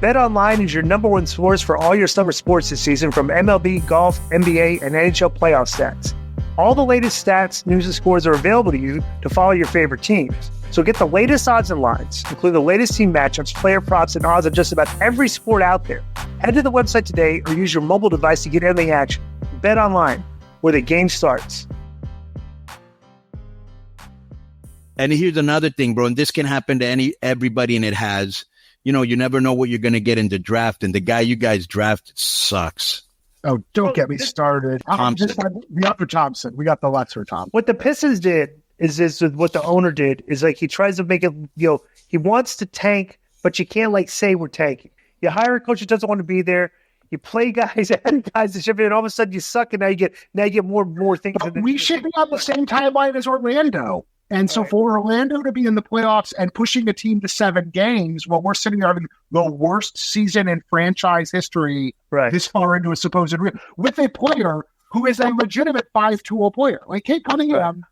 BetOnline is your number one source for all your summer sports this season, from MLB, golf, NBA, and NHL playoff stats. All the latest stats, news, and scores are available to you to follow your favorite teams. So get the latest odds and lines, including the latest team matchups, player props, and odds on just about every sport out there. Head to the website today or use your mobile device to get in the action. BetOnline, where the game starts. And here's another thing, bro, and this can happen to everybody, and it has. You know, you never know what you're going to get in the draft, and the guy you guys drafted sucks. Oh, don't get me started. We got for Thompson. We got the lesser Thompson. What the Pistons did is what the owner did is like he tries to make it, he wants to tank, but you can't like say we're tanking. You hire a coach that doesn't want to be there. You play guys and guys that should be, and all of a sudden you suck, and now you get more things. We should be on the same timeline as Orlando. And so for Orlando to be in the playoffs and pushing the team to 7 games while we're sitting there having the worst season in franchise history this far into a supposed with a player who is a legitimate 5-tool player. Like Kate Cunningham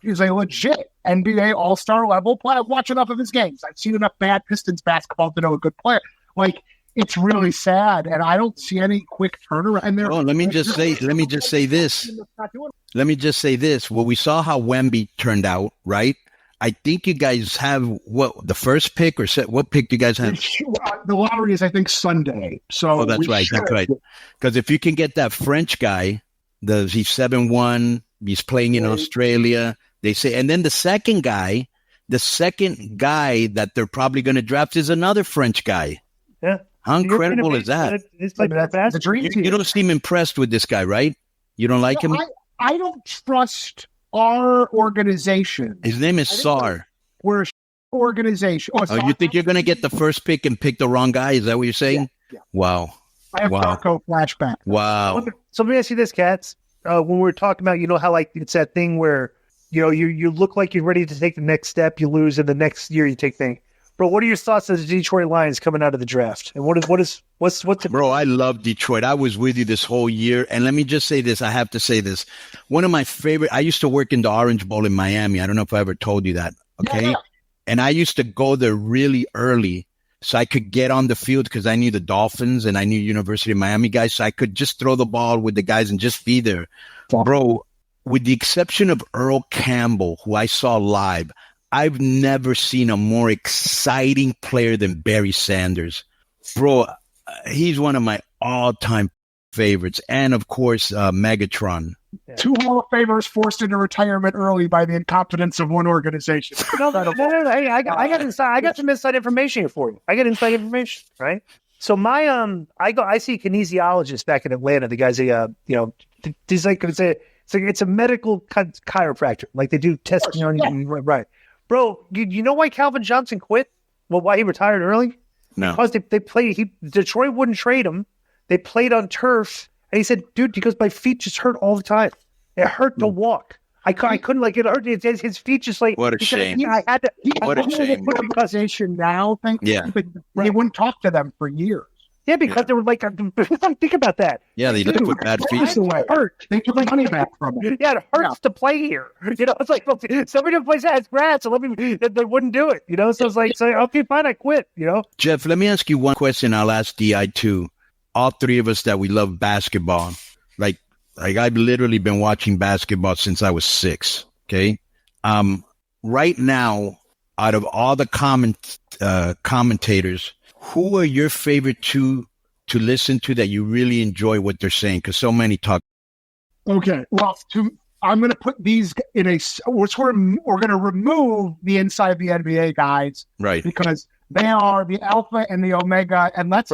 is a legit NBA all-star level player. I've watched enough of his games. I've seen enough bad Pistons basketball to know a good player. Like, it's really sad, and I don't see any quick turnaround there. Oh, let me just say this. Well, we saw how Wemby turned out, right? I think you guys have the first pick, or what pick do you guys have? The lottery is, I think, Sunday. So that's right. Because if you can get that French guy, he's 7'1", he's playing in Australia. They say, and then the second guy that they're probably going to draft is another French guy. Yeah. How incredible is that? It's like that's the dream team. You don't seem impressed with this guy, right? You don't like him? I don't trust our organization. His name is Sar. We're an organization. You think you're going to get the first pick and pick the wrong guy? Is that what you're saying? Yeah. Wow. I have Marco flashback. Wow. So let me ask you this, Katz. When we were talking about, how like it's that thing where, you look like you're ready to take the next step, you lose, and the next year you take things. Bro, what are your thoughts as the Detroit Lions coming out of the draft? And what's Bro, I love Detroit. I was with you this whole year. And let me just say this. I have to say this. One of my favorite, I used to work in the Orange Bowl in Miami. I don't know if I ever told you that. Okay. Yeah. And I used to go there really early so I could get on the field because I knew the Dolphins and I knew University of Miami guys. So I could just throw the ball with the guys and just be there. Bro, with the exception of Earl Campbell, who I saw live, I've never seen a more exciting player than Barry Sanders. Bro, he's one of my all-time favorites. And, of course, Megatron. Yeah. 2 Hall of Famers forced into retirement early by the incompetence of one organization. No. Hey, I got some inside information here for you. I got inside information, right? So I see a kinesiologist back in Atlanta. The guy's he's like, it's a medical chiropractor. Like they do testing on you, right? Bro, you know why Calvin Johnson quit? Well, why he retired early? No. Because they played. Detroit wouldn't trade him. They played on turf, and he said, "Dude, because my feet just hurt all the time. It hurt to walk. I couldn't like it hurt. His feet just like what a shame. I had to. What a shame. Put him position now. But he wouldn't talk to them for years. Yeah, because they were like, think about that. Yeah, they left with bad feet. It hurt. They took the money back from him. Yeah, it hurts to play here. It's like, well, somebody who plays that has grass, so they wouldn't do it. So it's like, okay, fine, I quit. Jeff, let me ask you one question. I'll ask DI too. All three of us that we love basketball. Like I've literally been watching basketball since I was 6. Okay. Right now, out of all the commentators, who are your favorite two to listen to that you really enjoy what they're saying? Because so many talk. Okay, well, I'm going to put these in we're going to remove the inside the NBA guys, right? Because they are the alpha and the omega, and let's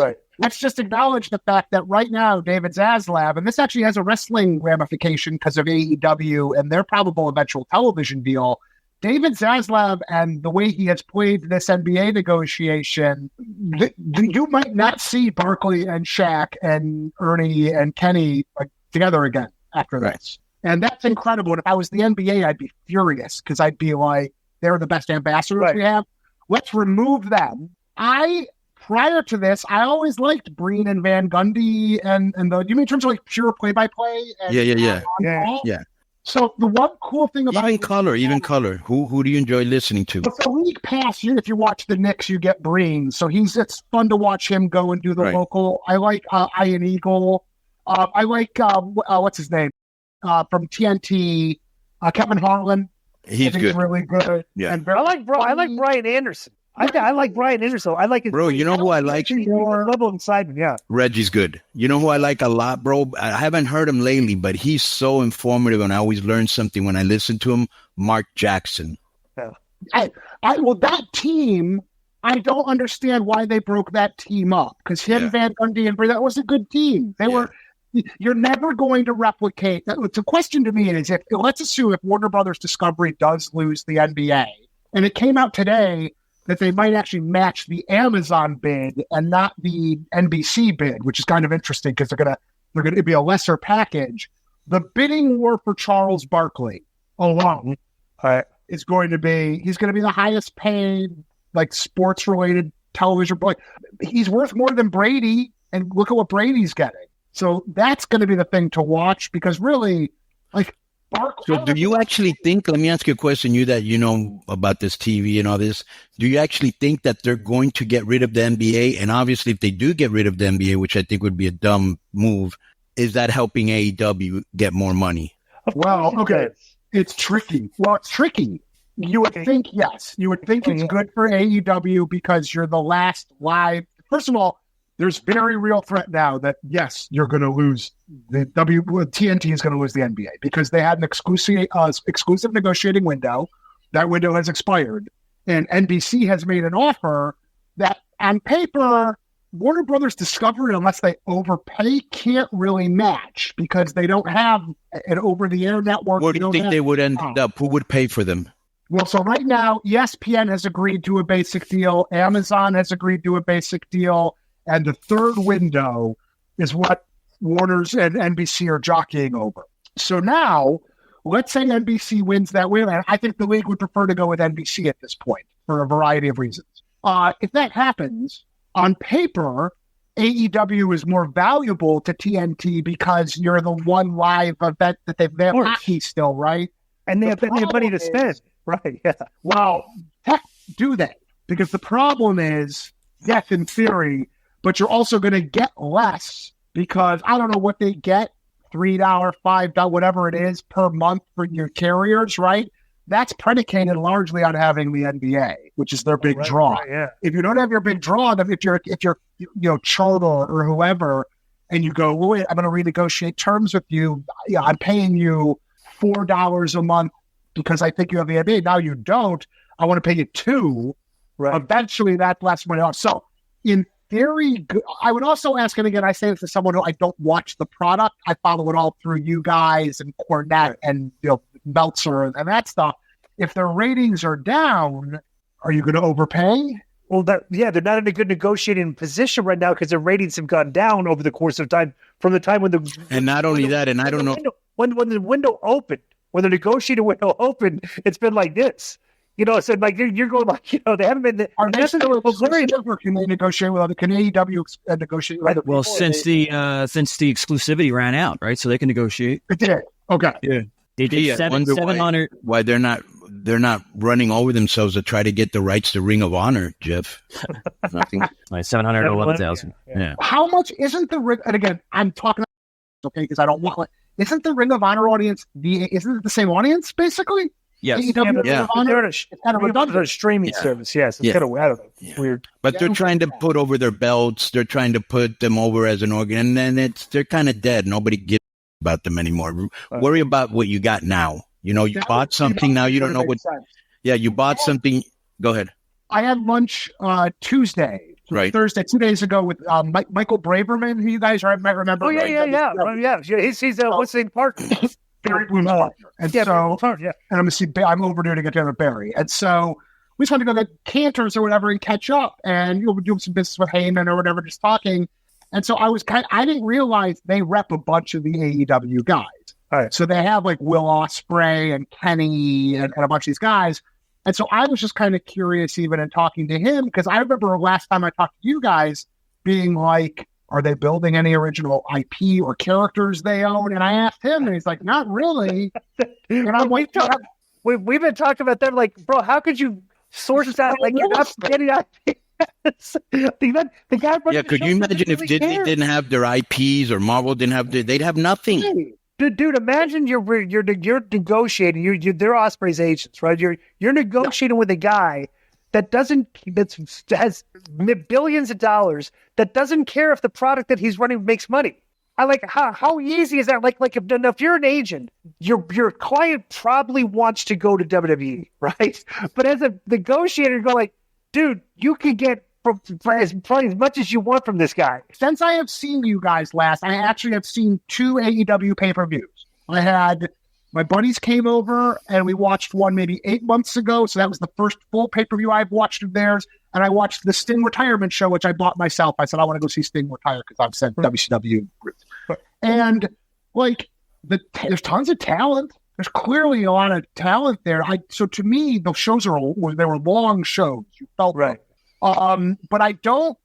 just acknowledge the fact that right now David Zaslav, and this actually has a wrestling ramification because of AEW and their probable eventual television deal. David Zaslav and the way he has played this NBA negotiation, you might not see Barkley and Shaq and Ernie and Kenny together again after this. And that's incredible. And if I was the NBA, I'd be furious because I'd be like, they're the best ambassadors we have. Let's remove them. Prior to this, I always liked Breen and Van Gundy and you mean in terms of like pure play-by-play? Yeah. So the one cool thing about even color. Who do you enjoy listening to? But the league pass, if you watch the Knicks, you get Breen. So it's fun to watch him go and do the local. I like Iron Eagle. I like what's his name from TNT, Kevin Harlan. He's good. Really good. Yeah. And I like Brian Anderson. I like Brian Anderson. I like his bro. You know who I like? Level inside me. Yeah, Reggie's good. You know who I like a lot, bro? I haven't heard him lately, but he's so informative, and I always learn something when I listen to him. Mark Jackson. Yeah. Well, that team, I don't understand why they broke that team up because Van Gundy and Breen, that was a good team. They were. You're never going to replicate. The question to me is, let's assume if Warner Brothers Discovery does lose the NBA, and it came out today that they might actually match the Amazon bid and not the NBC bid, which is kind of interesting because they're gonna be a lesser package. The bidding war for Charles Barkley alone is going to be he's going to be the highest paid like sports related television. Like he's worth more than Brady, and look at what Brady's getting. So that's going to be the thing to watch because really, like, So do you actually think, let me ask you a question, you that you know about this TV and all this, do you actually think that they're going to get rid of the NBA? And obviously, if they do get rid of the NBA, which I think would be a dumb move, is that helping AEW get more money? Well, okay. It's tricky. Well, it's tricky. You would think, yes. You would think it's good for AEW because you're the last live. First of all, there's very real threat now that, yes, you're going to lose. TNT is going to lose the NBA because they had an exclusive negotiating window. That window has expired. And NBC has made an offer that, on paper, Warner Brothers Discovery, unless they overpay, can't really match because they don't have an over-the-air network. What do you think they would end up? Who would pay for them? Well, so right now, ESPN has agreed to a basic deal. Amazon has agreed to a basic deal. And the third window is what Warner's and NBC are jockeying over. So now, let's say NBC wins that win, and I think the league would prefer to go with NBC at this point for a variety of reasons. If that happens, on paper, AEW is more valuable to TNT because you're the one live event that they have hockey still, right? And they have money to spend, right? Yeah. Well, heck, do they? Because the problem is, yes, in theory, but you're also going to get less because I don't know what they get, $3, $5, whatever it is per month for your carriers, right? That's predicated largely on having the NBA, which is their big draw. Right, yeah. If you don't have your big draw, then if you're Charter or whoever, and you go, well, wait, I'm going to renegotiate terms with you. Yeah, I'm paying you $4 a month because I think you have the NBA. Now you don't. I want to pay you $2. Right. Eventually, that's less money off. So in theory, I would also ask, and again, I say this to someone who I don't watch the product. I follow it all through you guys and Cornette and Meltzer and that stuff. If their ratings are down, are you going to overpay? Well, they're not in a good negotiating position right now because their ratings have gone down over the course of time from the time when the and not only that, and I don't know when the window opened, when the negotiating window opened, it's been like this. So like you're going like they haven't been. Are they still exclusive? Can they negotiate with other? Can AEW negotiate with other? Well, since the exclusivity ran out, right? So they can negotiate. It did. Okay. Yeah. They did 700. Why they're not running over themselves to try to get the rights to Ring of Honor, Jeff? Nothing. Like 711,000. Yeah. How much isn't the ring? And again, I'm talking. Okay, because I don't want. Isn't the Ring of Honor audience isn't it the same audience basically? Yes. AEW They're on a streaming service. Yes, it's kind of weird. But they're trying to put over their belts. They're trying to put them over as an organ, and then they're kind of dead. Nobody gives about them anymore. Worry about what you got now. You bought something now. You don't know what. Yeah, you bought something. Go ahead. I had lunch Tuesday, Thursday, 2 days ago with Michael Braverman, who you guys might remember. Oh yeah. He's what's the partner. Barry Bloom's partner. And I'm overdue to get together with Barry. And so we just wanted to go get canters or whatever and catch up. And we're doing some business with Heyman or whatever, just talking. And so I didn't realize they rep a bunch of the AEW guys. All right. So they have like Will Ospreay and Kenny and a bunch of these guys. And so I was just kind of curious even in talking to him, because I remember last time I talked to you guys being like, Are they building any original IP or characters they own? And I asked him, and he's like, not really. And I'm like, we've been talking about that. Like, bro, how could you source that? Like, you're not getting IP. the guy. Yeah, could you imagine if Disney didn't have their IPs or Marvel didn't have they'd have nothing. Dude, imagine you're negotiating. They're Osprey's agents, right? You're negotiating with a guy that has billions of dollars, that doesn't care if the product that he's running makes money. I like how easy is that? Like if you're an agent, your client probably wants to go to WWE, right? But as a negotiator, you go like, dude, you can get probably as much as you want from this guy. Since I have seen you guys last, I actually have seen 2 AEW pay-per-views. I had my buddies came over and we watched one maybe 8 months ago. So that was the first full pay-per-view I've watched of theirs. And I watched the Sting retirement show, which I bought myself. I said, I want to go see Sting retire because I've sent WCW groups. And like, there's tons of talent. There's clearly a lot of talent there. So to me, the shows they were long shows. You felt right. But I don't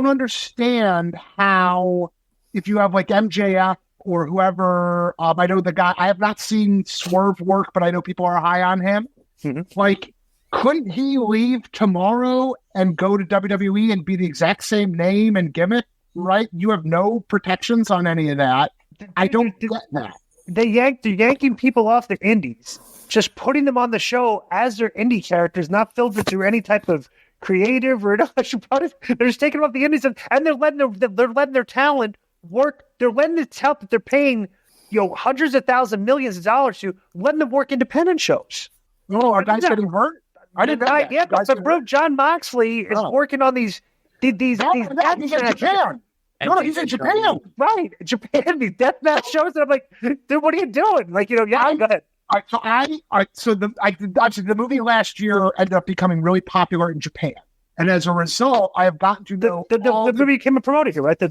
understand how, if you have like MJF or whoever, I know the guy, I have not seen Swerve work, but I know people are high on him. Mm-hmm. Like, couldn't he leave tomorrow and go to WWE and be the exact same name and gimmick, right? You have no protections on any of that. I don't get that. They're yanking people off their indies, just putting them on the show as their indie characters, not filtered through any type of creative or intellectual product. They're just taking them off the indies, and they're letting their talent work. They're letting the talent that they're paying, hundreds of thousands, millions of dollars to, letting them work independent shows. Oh, are guys getting hurt? I didn't know. Yeah, but bro, John Moxley is working on these. He's in Japan. No, he's in Japan. Right, Japan. These deathmatch shows, and I'm like, dude, what are you doing? Like, go ahead. So the movie last year ended up becoming really popular in Japan, and as a result, I have gotten to know the movie came and promoted here, right? The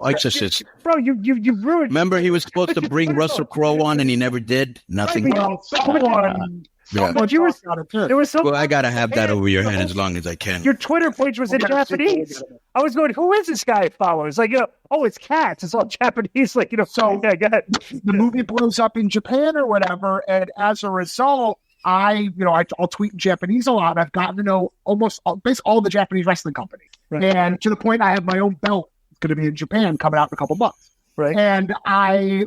Exorcist. Bro, you ruined. Remember, he was supposed to bring Russell Crowe on, and he never did. Nothing. There was so. Well, I gotta have that over your head as long as I can. Your Twitter page was in Japanese. I was going, who is this guy follows? Like, it's Katz. It's all Japanese. Like, So yeah, go ahead. The movie blows up in Japan or whatever, and as a result, I'll tweet in Japanese a lot. I've gotten to know basically all the Japanese wrestling companies, right. And to the point I have my own belt. It's going to be in Japan coming out in a couple months, right? And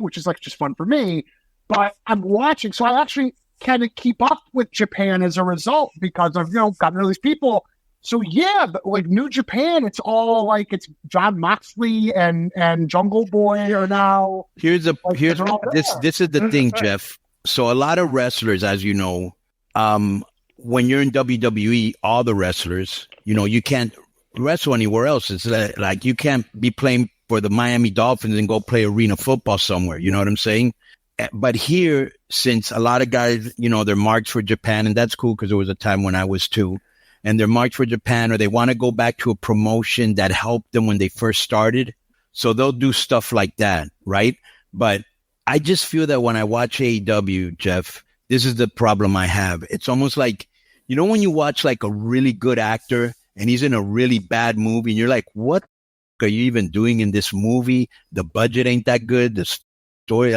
which is like just fun for me. But I'm watching, so I actually kind of keep up with Japan as a result because I've gotten to know these people. So yeah, but like New Japan, it's all like it's John Moxley and Jungle Boy are now. This is the thing, Jeff. So a lot of wrestlers, as you know, when you're in WWE, all the wrestlers, you can't wrestle anywhere else. It's like you can't be playing for the Miami Dolphins and go play arena football somewhere. You know what I'm saying? But here, since a lot of guys, they're marked for Japan, and that's cool because there was a time when I was too, and they're marked for Japan, or they want to go back to a promotion that helped them when they first started. So they'll do stuff like that, right? But I just feel that when I watch AEW, Jeff, this is the problem I have. It's almost like, when you watch like a really good actor and he's in a really bad movie and you're like, what are you even doing in this movie? The budget ain't that good. The story,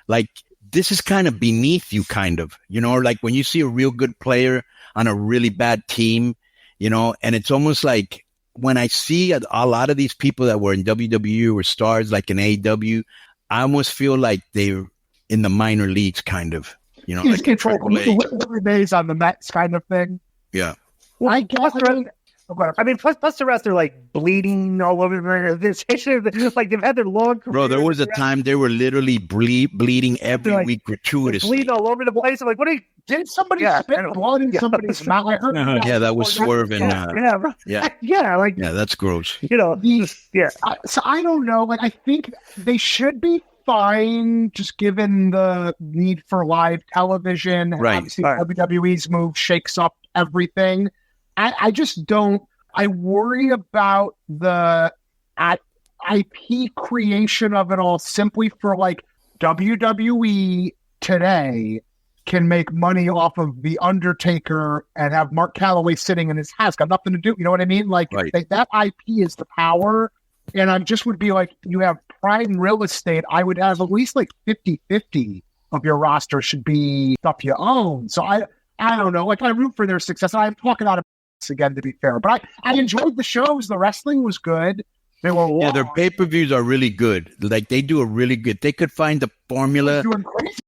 like this is kind of beneath you, kind of, or like when you see a real good player on a really bad team, and it's almost like when I see a lot of these people that were in WWE or stars like in AEW, I almost feel like they're in the minor leagues, kind of, He's like controlling every days on the Mets kind of thing. Yeah. Well, I guess. Plus the rest are like bleeding all over this. Like they've had their long career. Bro, there was a time they were literally bleeding every week gratuitously. Bleeding all over the place. I'm like, did somebody spit blood in somebody's mouth? I heard that was Swerve and that's gross. So I don't know. Like I think they should be fine, just given the need for live television. Right. Obviously, WWE's move shakes up everything. I just don't. I worry about the IP creation of it all simply for like WWE today can make money off of The Undertaker and have Mark Calloway sitting in his house. Got nothing to do. You know what I mean? Like Right. that IP is the power. And I just would be like, you have pride in real estate. I would have at least like 50-50 of your roster should be stuff you own. So I don't know. Like I root for their success. I'm talking out of again, to be fair, but I enjoyed the shows. The wrestling was good. They were long. Yeah, their pay-per-views are really good. Like they do a really good. They could find the formula. Doing crazy.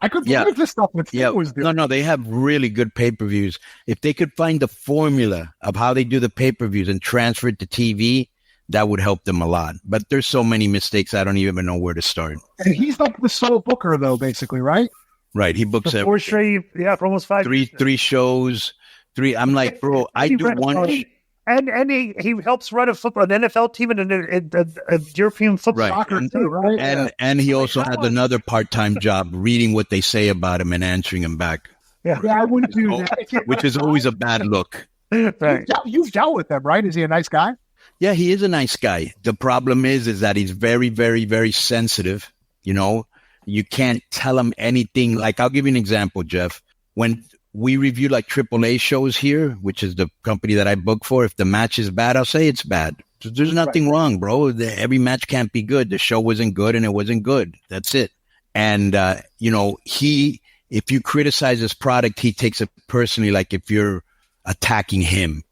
I could believe this stuff with was doing. No, they have really good pay-per-views. If they could find the formula of how they do the pay-per-views and transfer it to TV, that would help them a lot. But there's so many mistakes, I don't even know where to start. And he's like the sole booker, though, basically, right? Right, he books for straight, for almost 5 years. Three shows. I'm like, bro, I do one. And he helps run an NFL team and a European football soccer too, right? And he also has another part-time job reading what they say about him and answering him back. Yeah, I wouldn't do that. Which is always a bad look. Right. You've dealt with him, right? Is he a nice guy? Yeah, he is a nice guy. The problem is that he's very, very, very sensitive. You know, you can't tell him anything. Like, I'll give you an example, Jeff. When we review like AAA shows here, which is the company that I book for, if the match is bad, I'll say it's bad. There's nothing wrong, bro. Every match can't be good. The show wasn't good and it wasn't good. That's it. And, if you criticize his product, he takes it personally, like if you're attacking him,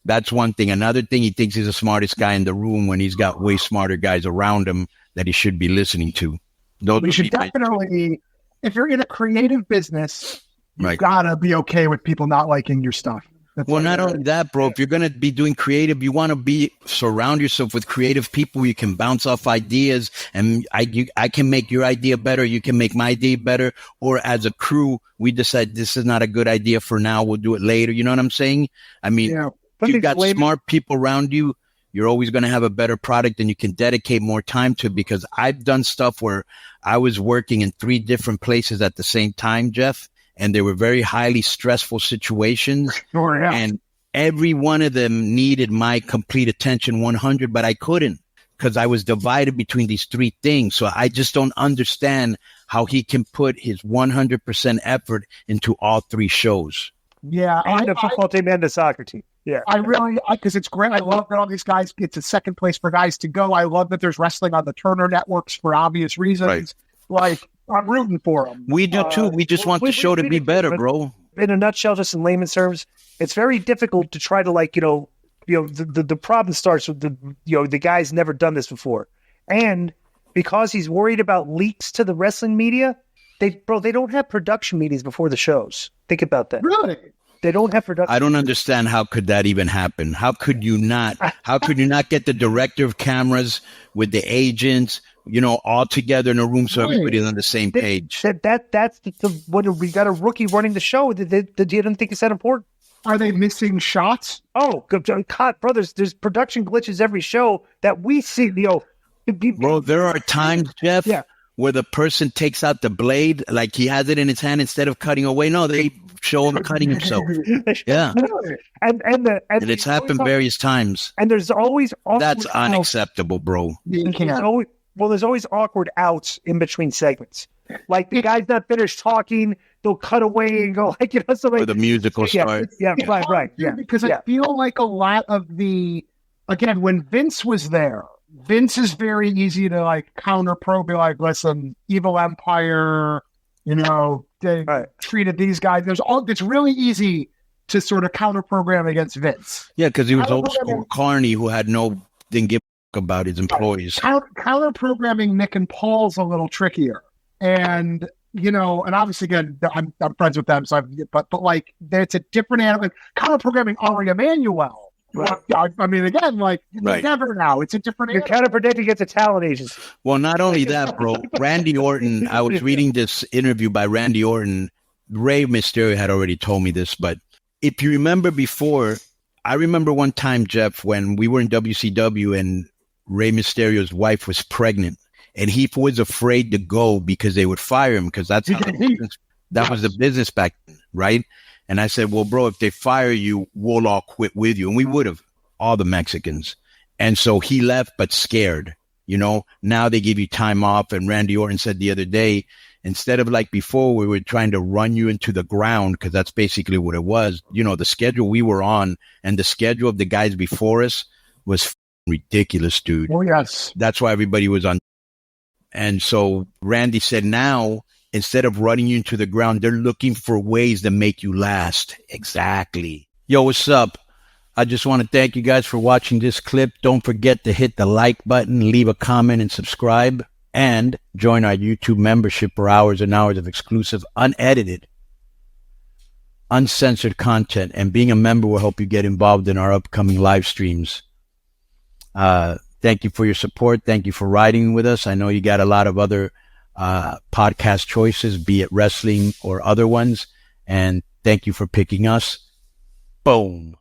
that's one thing. Another thing, he thinks he's the smartest guy in the room when he's got way smarter guys around him that he should be listening to. We should definitely, if you're in a creative business, you gotta be okay with people not liking your stuff. Not only that, bro, if you're going to be doing creative, you want to surround yourself with creative people. You can bounce off ideas, and I can make your idea better. You can make my idea better. Or as a crew, we decide this is not a good idea for now. We'll do it later. You know what I'm saying? I mean, if you've got smart people around you, you're always going to have a better product, and you can dedicate more time to it, because I've done stuff where I was working in 3 different places at the same time, Jeff. And they were very highly stressful situations. Sure, yeah. And every one of them needed my complete attention 100, but I couldn't because I was divided between these 3 things. So I just don't understand how he can put his 100% effort into all 3 shows. Yeah. And the football team and the soccer team. Yeah. Because it's great. I love that all these guys, it's a second place for guys to go. I love that there's wrestling on the Turner networks for obvious reasons. Right. Like, I'm rooting for them. We do too. We just want the show to be better, bro. In a nutshell, just in layman's terms, it's very difficult to try to the problem starts with the guy's never done this before, and because he's worried about leaks to the wrestling media, they don't have production meetings before the shows. Think about that. Really? They don't have production. I don't understand how could that even happen. How could you not get the director of cameras with the agents, all together in a room so everybody's on the same page? That's what we got a rookie running the show. They didn't think it's that important. Are they missing shots? Oh, God, brothers, there's production glitches every show that we see. Bro, there are times, Jeff, where the person takes out the blade, like he has it in his hand instead of cutting away. No, they show him cutting himself. Yeah, and it's happened various times. And there's always that's unacceptable, bro. There's always awkward outs in between segments. Like the guy's not finished talking, they'll cut away and go something. Or the musical start. Yeah, right. Yeah, because I feel like a lot of again, when Vince was there, Vince is very easy to counter probe, be like, listen, Evil Empire, they treated these guys. It's really easy to sort of counter program against Vince. Yeah, because he was old school Carney who didn't give a about his employees. Counter programming Nick and Paul's a little trickier. And and obviously again, I'm friends with them, so but it's a different animal. Counter programming Ari Emanuel. I mean, again, never now. It's a different. You're counterproductive against a talent agency. Well, not only that, bro. Randy Orton. I was reading this interview by Randy Orton. Rey Mysterio had already told me this, but if you remember before, I remember one time, Jeff, when we were in WCW and Rey Mysterio's wife was pregnant, and he was afraid to go because they would fire him because that was the business back then, right? And I said, well, bro, if they fire you, we'll all quit with you. And we would have, all the Mexicans. And so he left, but scared, Now they give you time off. And Randy Orton said the other day, Instead of like before, we were trying to run you into the ground, because that's basically what it was. You know, the schedule we were on and the schedule of the guys before us was ridiculous, dude. Oh, yes. That's why everybody was on. And so Randy said, now, instead of running you into the ground, they're looking for ways to make you last. Exactly. Yo, what's up? I just want to thank you guys for watching this clip. Don't forget to hit the like button, leave a comment, and subscribe. And join our YouTube membership for hours and hours of exclusive, unedited, uncensored content. And being a member will help you get involved in our upcoming live streams. Thank you for your support. Thank you for riding with us. I know you got a lot of other podcast choices, be it wrestling or other ones. And thank you for picking us. Boom.